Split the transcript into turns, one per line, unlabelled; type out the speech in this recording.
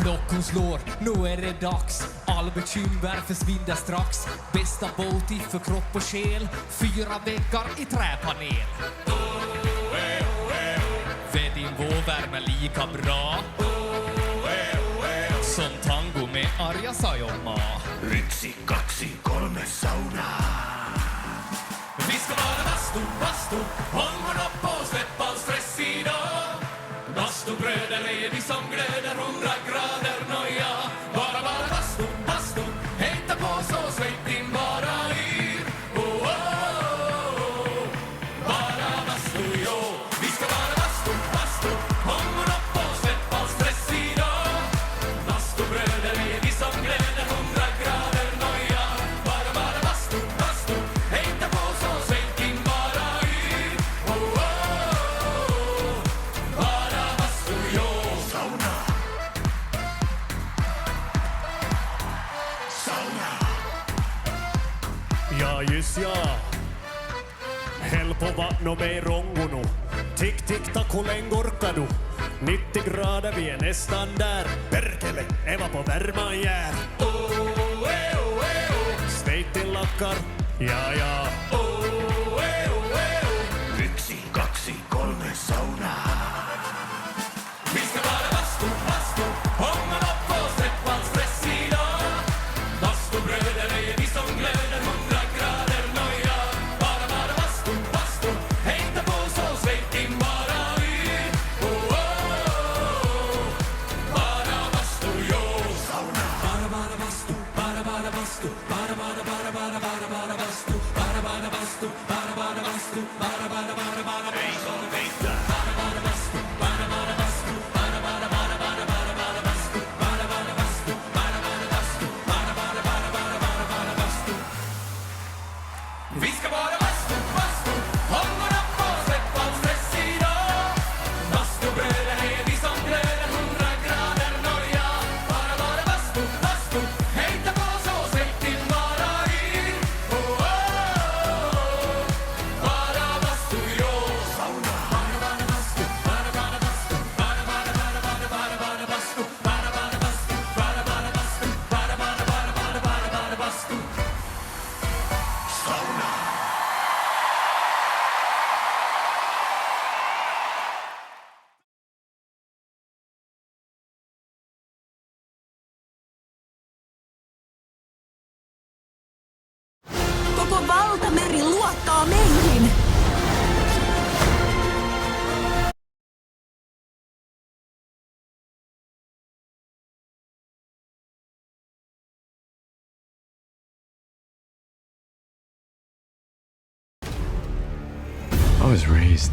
Klockan slår, nu är det dags. All bekymmer försvinner strax. Bästa båt för kropp och själ. 4 väggar i träpanel. Ved din vårvärme lika bra som tango med Arja Saijonmaa.
1, 2, 3 saunaa.
Vi ska vara bastu, håll upp och släpp all stress idag. Bastubröder är vi som glöder 100 grader noja. Bara bastu, hejta på så släpp din bara yr. Oh, oh, oh. Bara bastu, jo. Vi ska vara bastu, håll upp och släpp all stress idag. Bastubröder är vi som glöder 100 grader noja. Bara bastu, hejta på så släpp din bara yr. Oh, oh, oh. Bara bastu, jo.
Sauna.
Ja, just ja. Häll på vattnet med rongono. Tick, tick, tack, hur länge orkar du? 90 grader, vi är nästan där. Perkele, Eva på värman jär. Sveitin lakkar, ja.
1, 2, 3 saunaa.
Vi ska vara bastu, hångla upp och släpp all stress idag. Bastubröder är vi som glöder 100 grader noja. Bara bastu, hejta på så släpp din bara yr. Oh, oh, oh. Bara bastu, jo.
Sauna.
Bara bastu, bara bastu, bara bastu, bara bastu, bara bastu,
Ei saa heittää.
Vi ska vara bastu, håll upp och släpp all stress idag. Bastubröder är vi som glöder 100 grader noja. Bara bastu, hejta på så släpp din bara yr. Oh, oh, oh. Bara bastu, jo.
Sauna.
Bara bastu, bara bastu, bara bastu, bara bastu, bara bastu.
Sauna.
Koko valtameri luottaa meihin.
I was raised